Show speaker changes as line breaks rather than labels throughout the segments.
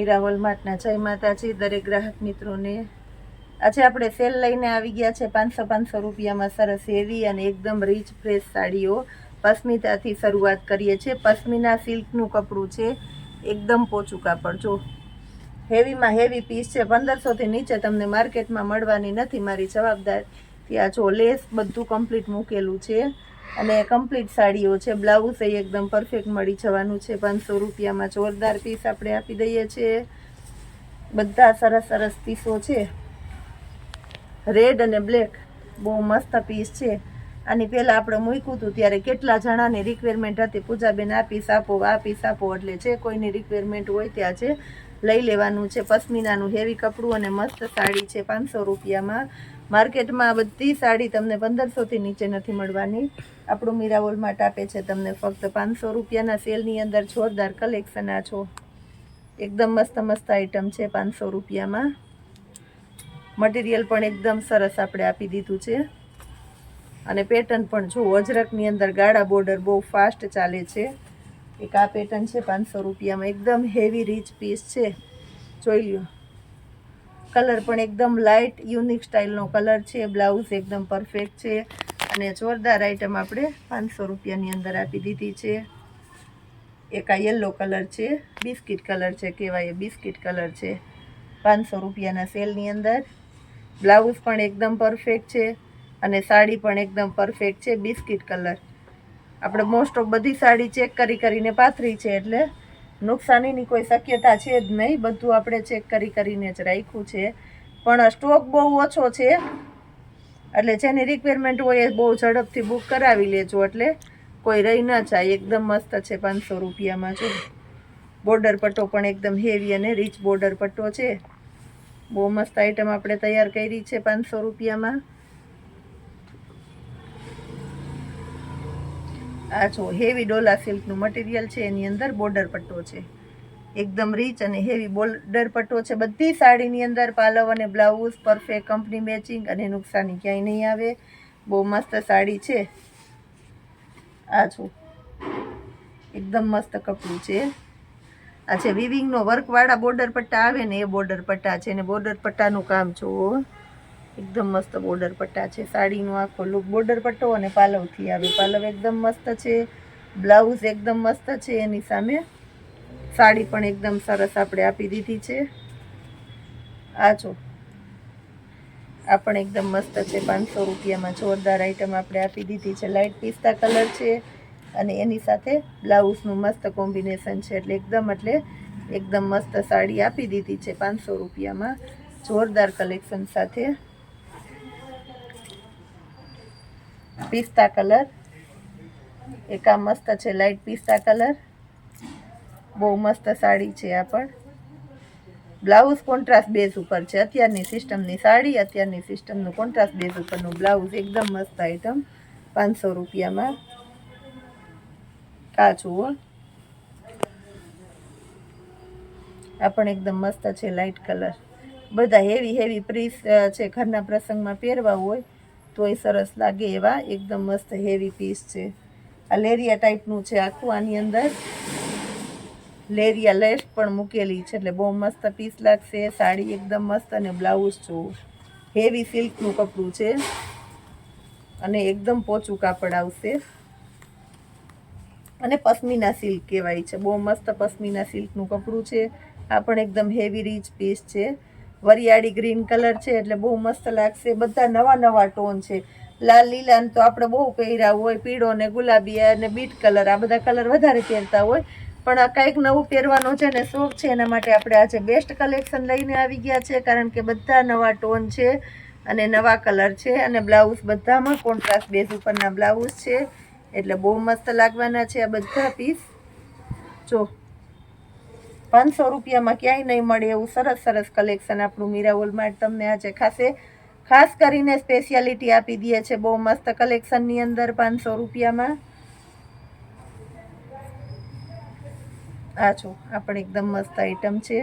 મીરા હોલમાર્ટના જય માતાજી દરેક ગ્રાહક મિત્રોને। આજે આપણે સેલ લઈને આવી ગયા છે 500 રૂપિયામાં સરસ હેવી અને એકદમ રીચ ફ્રેશ સાડીઓ પશ્મિનાથી શરૂઆત કરીએ છીએ। પશ્મિના સિલ્કનું કપડું છે, એકદમ પોચું કાપડ, જો હેવીમાં હેવી પીસ છે। 1500થી નીચે તમને માર્કેટમાં મળવાની નથી, મારી જવાબદારી। આ જો લેસ બધું કમ્પ્લીટ મૂકેલું છે અને કમ્પ્લીટ સાડીઓ છે। બ્લાઉઝ એ એકદમ પરફેક્ટ મળી જવાનું છે। 500 રૂપિયામાં જોરદાર પીસ આપણે આપી દઈએ છીએ। બધા સરસ સરસ પીસો છે, રેડ અને બ્લેક, બહુ મસ્ત પીસ છે। આની પહેલાં આપણે મૂક્યું હતું ત્યારે કેટલા જણાની રિક્વાયરમેન્ટ હતી, પૂજાબેન આ પીસ આપો, આ પીસ આપો, એટલે જે કોઈની રિક્વાયરમેન્ટ હોય ત્યાં છે લઈ લેવાનું છે। પશ્મિનાનું હેવી કપડું અને મસ્ત સાડી છે 500 રૂપિયામાં। માર્કેટમાં બધી સાડી તમને 1500થી નીચે નથી મળવાની, આપણું મીરા હોલમાર્ટ આપે છે તમને ફક્ત 500 રૂપિયાના સેલની અંદર જોરદાર કલેક્શન। આ છો એકદમ મસ્ત મસ્ત આઈટમ છે 500 રૂપિયામાં। મટીરિયલ પણ એકદમ સરસ આપણે આપી દીધું છે અને પેટર્ન પણ જો અજરકની અંદર ગાળા બોર્ડર બહુ ફાસ્ટ ચાલે છે। એક આ પેટર્ન છે 500 રૂપિયામાં, એકદમ હેવી રીચ પીસ છે, જોઈ લ્યો। કલર પણ એકદમ લાઇટ યુનિક સ્ટાઇલનો કલર છે, બ્લાઉઝ એકદમ પરફેક્ટ છે અને જોરદાર આઈટમ આપણે 500 રૂપિયાની અંદર આપી દીધી છે। એક આ યલો કલર છે, બિસ્કિટ કલર છે, કહેવાય બિસ્કિટ કલર છે 500 રૂપિયાના સેલની અંદર। બ્લાઉઝ પણ એકદમ પરફેક્ટ છે અને સાડી પણ એકદમ પરફેક્ટ છે, બિસ્કિટ કલર। આપણે મોસ્ટ ઓફ બધી સાડી ચેક કરીને પાથરી છે, એટલે નુકસાનીની કોઈ શક્યતા છે જ નહીં, બધું આપણે ચેક કરીને જ રાખ્યું છે। પણ સ્ટોક બહુ ઓછો છે, એટલે જેની રિક્વાયરમેન્ટ હોય એ બહુ ઝડપથી બુક કરાવી લેજો, એટલે કોઈ રહી ના જાય। એકદમ મસ્ત છે 500 રૂપિયામાં। જો બોર્ડર પટ્ટો પણ એકદમ હેવી અને રીચ બોર્ડર પટ્ટો છે, બહુ મસ્ત આઈટમ આપણે તૈયાર કરી છે 500 રૂપિયામાં। આ જો હેવી ડોલા સિલ્કનું મટીરિયલ છે, એની અંદર બોર્ડર પટ્ટો છે, એકદમ રીચ અને હેવી બોર્ડર પટ્ટો છે। બધી સાડીની અંદર પાલવ અને બ્લાઉઝ પરફેક્ટ કંપની મેચિંગ અને નુકસાની ક્યાંય નહીં આવે, બહુ મસ્ત સાડી છે। આ જો એકદમ મસ્ત કપડું છે। આ છે વિવિંગનો વર્કવાળા બોર્ડર પટ્ટા આવે ને, એ બોર્ડર પટ્ટા છે, ને બોર્ડર પટ્ટાનું કામ જુઓ, એકદમ મસ્ત બોર્ડર પટ્ટા છે। સાડીનો આખો લુક બોર્ડર પટ્ટો અને પાલવથી આવે, પાલવ એકદમ મસ્ત છે, બ્લાઉઝ એકદમ મસ્ત છે, એની સામે સાડી પણ એકદમ સરસ આપણે આપી દીધી છે। આ જો આ પણ એકદમ મસ્ત છે 500 રૂપિયામાં, જોરદાર આઈટમ આપણે આપી દીધી છે। લાઇટ પિસ્તા કલર છે અને એની સાથે બ્લાઉઝનું મસ્ત કોમ્બિનેશન છે, એટલે એકદમ મસ્ત સાડી આપી દીધી છે 500 રૂપિયામાં, જોરદાર કલેક્શન સાથે। પિસ્તા કલર, એક આ મસ્ત છે લાઇટ પિસ્તા કલર, બહુ મસ્ત સાડી છે। આ પણ બ્લાઉઝ કોન્ટ્રાસ્ટ બેઝ ઉપર છે, અત્યારની સિસ્ટમની સાડી, અત્યારની સિસ્ટમનું કોન્ટ્રાસ્ટ બેઝ ઉપરનું બ્લાઉઝ, એકદમ મસ્ત આઈટમ 500 રૂપિયામાં। આ જુઓ આ પણ એકદમ મસ્ત છે લાઇટ કલર, બધા હેવી પીસ છે, ઘરના પ્રસંગમાં પહેરવા હોય તોય સરસ લાગે એવા એકદમ મસ્ત હેવી પીસ છે। આ લેરિયા ટાઈપનું છે આખું, આની અંદર લેરિયા લેસ પણ મૂકેલી છે, એટલે બહુ મસ્ત પીસ લાગશે। સાડી એકદમ મસ્ત અને બ્લાઉઝ જુઓ, હેવી સિલ્કનું કપડું છે અને એકદમ પોચું કાપડ આવશે અને પશ્મિના સિલ્ક કહેવાય છે, બહુ મસ્ત પશ્મિના સિલ્કનું કપડું છે। આ પણ એકદમ હેવી રીચ પીસ છે, વરિયાળી ગ્રીન કલર છે, એટલે બહુ મસ્ત લાગશે। બધા નવા ટોન છે, લાલ લીલા તો આપણે બહુ પહેર્યા હોય, પીળો ને ગુલાબી અને બીટ કલર, આ બધા કલર વધારે પહેરતા હોય, પણ આ કંઈક નવું પહેરવાનો છે ને શોખ છે, એના માટે આપણે આજે બેસ્ટ કલેક્શન લઈને આવી ગયા છે, કારણ કે બધા નવા ટોન છે અને નવા કલર છે, અને બ્લાઉઝ બધામાં કોન્ટ્રાસ્ટ બેઝ ઉપરના બ્લાઉઝ છે, એટલે બહુ મસ્ત લાગવાના છે આ બધા પીસ। જો 500 રૂપિયામાં ક્યાંય નહીં મળે એવું સરસ કલેક્શન આપણું મીરા હોલમાર્ટ તમને આજે ખાસ કરીને સ્પેશિયાલિટી આપી દે છે, બહુ મસ્ત કલેક્શનની અંદર 500 રૂપિયામાં। આ જો આ પણ એકદમ મસ્ત આઈટમ છે।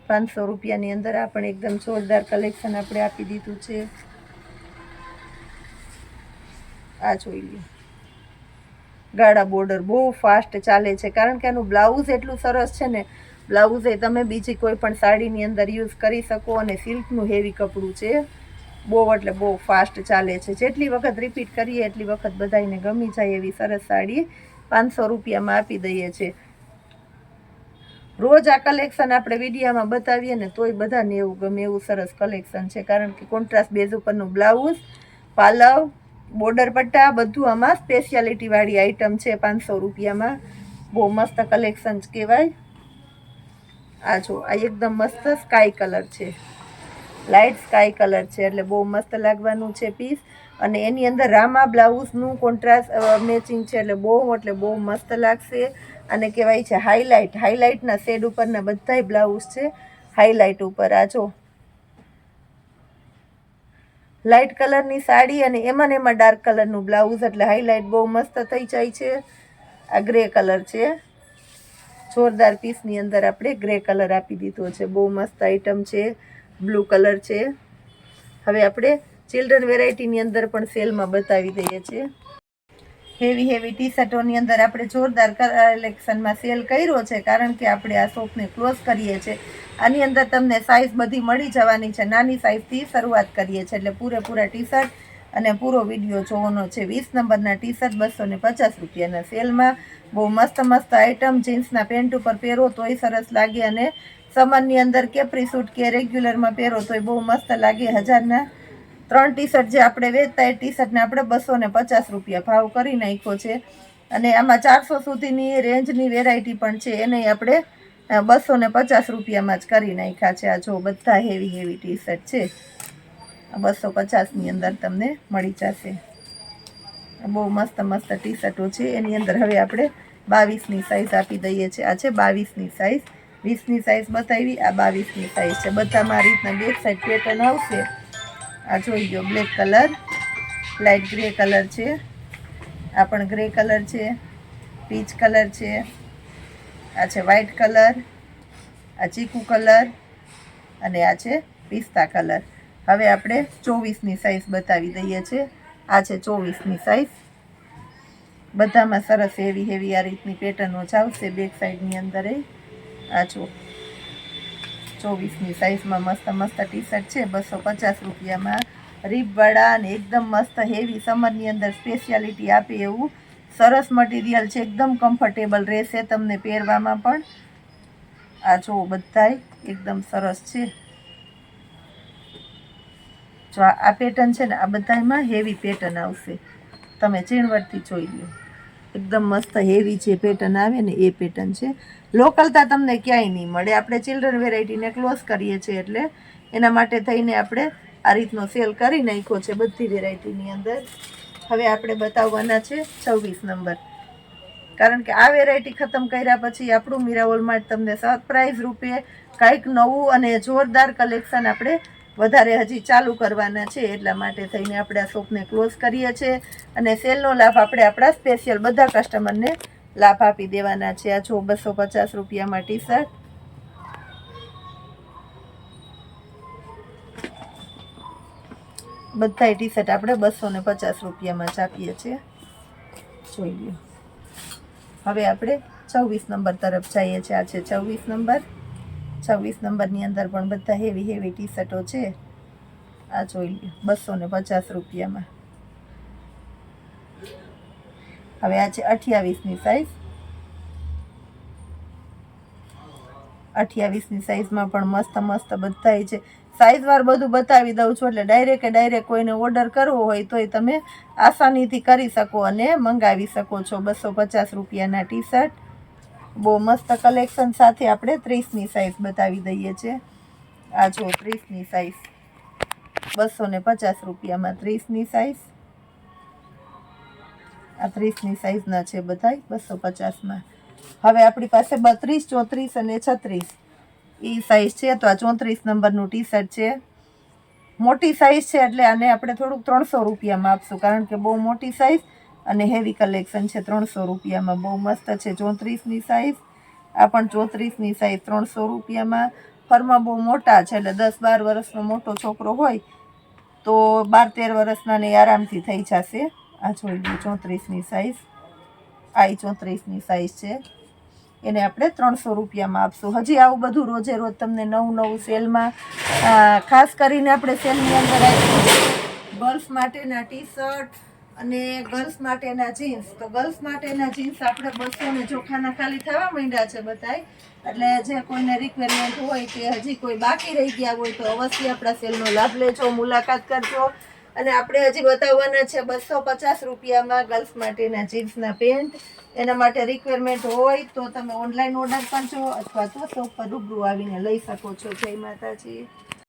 ₹500 ની અંદર આ પણ એકદમ જોરદાર કલેક્શન આપણે આપી દીધું છે। આ જોઈ લો, ગાળા બોર્ડર બહુ ફાસ્ટ ચાલે છે, કારણ કે આનું બ્લાઉઝ એટલું સરસ છે ને. બ્લાઉઝ એ તમે બીજી કોઈ પણ સાડીની અંદર યુઝ કરી શકો, અને સિલ્કનું હેવી કપડું છે, બહુ એટલે બહુ ફાસ્ટ ચાલે છે. જેટલી વખત રિપીટ કરીએ એટલી વખત બધાને ગમી જાય એવી સરસ સાડી 500 રૂપિયામાં આપી દઈએ છીએ. રોજ આ કલેક્શન આપણે વિડીયામાં બતાવીએ ને તોય બધાને એવું ગમે એવું સરસ કલેક્શન છે, કારણ કે કોન્ટ્રાસ્ટ બેઝ ઉપરનું બ્લાઉઝ, પાલવ, બોર્ડર પટ્ટા બધું આમાં સ્પેશિયાલિટીવાળી આઈટમ છે 500 રૂપિયામાં. બહુ મસ્ત કલેક્શન કહેવાય. આ જો, આ એકદમ મસ્ત સ્કાય કલર છે, લાઇટ સ્કાય કલર છે, એટલે બહુ મસ્ત લાગવાનું છે પીસ. અને એની અંદર રામા બ્લાઉઝનું કોન્ટ્રાસ્ટ મેચિંગ છે, એટલે બહુ મસ્ત લાગશે. અને કહેવાય છે હાઇલાઇટના શેડ ઉપરના બધાય બ્લાઉઝ છે હાઇલાઇટ ઉપર. આ જો, લાઇટ કલરની સાડી અને એમાં ડાર્ક કલરનું બ્લાઉઝ, એટલે હાઇલાઇટ બહુ મસ્ત થઈ જાય છે. આ ગ્રે કલર છે, જોરદાર પીસની અંદર આપણે ગ્રે કલર આપી દીધો છે, બહુ મસ્ત આઈટમ છે. બ્લુ કલર છે. હવે આપણે ચિલ્ડ્રન વેરાયટીની અંદર પણ સેલમાં બતાવી દઈએ છીએ. હેવી ટી શર્ટોની અંદર આપણે જોરદાર કલેક્શનમાં સેલ કર્યો છે, કારણ કે આપણે આ શોપને ક્લોઝ કરીએ છીએ. આની અંદર તમને સાઇઝ બધી મળી જવાની છે, નાની સાઇઝથી શરૂઆત કરીએ છીએ, એટલે પૂરેપૂરા ટી શર્ટ અને પૂરો વિડીયો જોવાનો છે. 20 નંબરના ટી શર્ટ 250 રૂપિયાના સેલમાં. બહુ મસ્ત આઈટમ, જીન્સના પેન્ટ ઉપર પહેરો તોય સરસ લાગે, અને સમરની અંદર કેપ્રી સૂટ કે રેગ્યુલરમાં પહેરો તોય બહુ મસ્ત લાગે. 1000ના 3 ટી શર્ટ જે આપણે વેચતા એ ટી શર્ટને આપણે 250 રૂપિયા ભાવ કરી નાખ્યો છે. અને આમાં 400 સુધીની રેન્જની વેરાયટી પણ છે, એને આપણે 250 રૂપિયામાં જ કરી નાખ્યા છે. આ જો, બધા હેવી ટી શર્ટ છે, 250ની અંદર તમને મળી જશે. બહુ મસ્ત ટી શર્ટો છે. એની અંદર હવે આપણે 22ની સાઇઝ આપી દઈએ છીએ. આ છે 22ની સાઇઝ. 20ની સાઇઝ બતાવી, આ 22ની સાઇઝ છે. બધામાં આ રીતના બેક સાઈડ પેટર્ન આવશે. આ જોઈ લો, black colour, light grey colour છે, આ પણ ગ્રે કલર છે, પીચ કલર છે, આ છે વ્હાઇટ કલર, આ ચીકુ કલર, અને આ છે પિસ્તા કલર. હવે આપણે 24ની સાઇઝ બતાવી દઈએ છીએ. આ છે 24ની સાઇઝ. બધામાં સરસ હેવી આ રીતની પેટર્નો જ આવશે બેક સાઈડની અંદર. આ જો, 24ની સાઇઝમાં મસ્ત ટી શર્ટ છે 250 રૂપિયામાં. રીબવાળા અને એકદમ મસ્ત હેવી, સમરની અંદર સ્પેશિયાલિટી આપે એવું સરસ મટીરિયલ છે. એકદમ કમ્ફર્ટેબલ રહેશે તમને પહેરવામાં પણ. આ જો, બધાય એકદમ સરસ છે. જો આ પેટર્ન છે ને, આ બધામાં હેવી પેટર્ન આવશે. તમે ઝીણવટથી જોઈ લો, એકદમ મસ્ત હેવી જે પેટર્ન આવે ને એ પેટર્ન છે. લોકલતા તમને ક્યાંય નહીં મળે. આપણે ચિલ્ડ્રન વેરાયટીને ક્લોઝ કરીએ છીએ, એટલે એના માટે થઈને આપણે આ રીતનો સેલ કરી નાખ્યો છે બધી વેરાયટીની અંદર. હવે આપણે બતાવવાના છે 26 નંબર, કારણ કે આ વેરાયટી ખતમ કર્યા પછી આપણું મીરા વોલમાર્ટ તમને સરપ્રાઈઝ રૂપે કંઈક નવું અને જોરદાર કલેક્શન આપણે વધારે હજી ચાલુ કરવાના છે. એટલા માટે થઈને આપણે આ શોપને ક્લોઝ કરીએ છીએ, અને સેલનો લાભ આપણે આપણા સ્પેશિયલ બધા કસ્ટમરને લાભ આપી દેવાના છે. આ જો, 250 રૂપિયામાં ટી શર્ટ, બધા ટી શર્ટ આપણે 250 રૂપિયામાં જ આપીએ છીએ. જોઈ લો. હવે આપણે 26 નંબર તરફ જઈએ છીએ. આ છે 26 નંબર. 26 નંબરની અંદર પણ બધા હેવી ટી શર્ટો છે. આ જોઈ લો, 250 રૂપિયામાં. હવે આ છે 28ની સાઈઝ. 28ની સાઈઝમાં પણ મસ્ત બધાય છે. સાઈઝવાર બધું બતાવી દઉં છું, એટલે ડાયરેક્ટ કોઈને ઓર્ડર કરવો હોય તોય તમે આસાનીથી કરી શકો અને મંગાવી શકો છો. 250 રૂપિયાના ટી શર્ટ, બહુ મસ્ત કલેક્શન સાથે આપણે 30ની સાઈઝ બતાવી દઈએ છીએ. આ જો, 30ની સાઈઝ, 250 રૂપિયામાં 30ની સાઈઝ. આ 30ની સાઈઝના છે બધાય 250માં. હવે આપણી પાસે 32, 34 અને 36 એ સાઈઝ છે. તો આ 34 નંબરનું ટી શર્ટ છે. મોટી સાઈઝ છે, એટલે આને આપણે થોડુંક 300 રૂપિયામાં આપશું, કારણ કે બહુ મોટી સાઈઝ અને હેવી કલેક્શન છે. 300 રૂપિયામાં બહુ મસ્ત છે 34ની સાઈઝ. આ પણ 34ની સાઈઝ 300 રૂપિયામાં. ફરમાં બહુ મોટા છે, એટલે 10-12 વર્ષનો મોટો છોકરો હોય તો 12-13 વર્ષના ને આરામથી થઈ જશે. આ જોઈ લો 34ની સાઈઝ, આ 34ની સાઈઝ છે. એને આપણે 300 રૂપિયામાં આપશું. હજી આવું બધું રોજે રોજ તમને નવું સેલમાં, ખાસ કરીને આપણે સેલની અંદર આપ્યું ગર્લ્સ માટેના ટી શર્ટ અને ગર્લ્સ માટેના જીન્સ. તો ગર્લ્સ માટેના જીન્સ આપણે 200 ચોખાના ખાલી થવા માંડ્યા છે બધાય. એટલે જે કોઈને રિક્વાયરમેન્ટ હોય કે હજી કોઈ બાકી રહી ગયા હોય તો અવશ્ય આપણા સેલનો લાભ લેજો, મુલાકાત કરજો. અને આપણે હજી બતાવવાના છે 250 રૂપિયામાં ગર્લ્સ માટેના જીન્સના પેન્ટ. એના માટે રિક્વાયરમેન્ટ હોય તો તમે ઓનલાઈન ઓર્ડર કરજો અથવા તો શોપ પર રૂબરૂ આવીને લઈ શકો છો. જય માતાજી.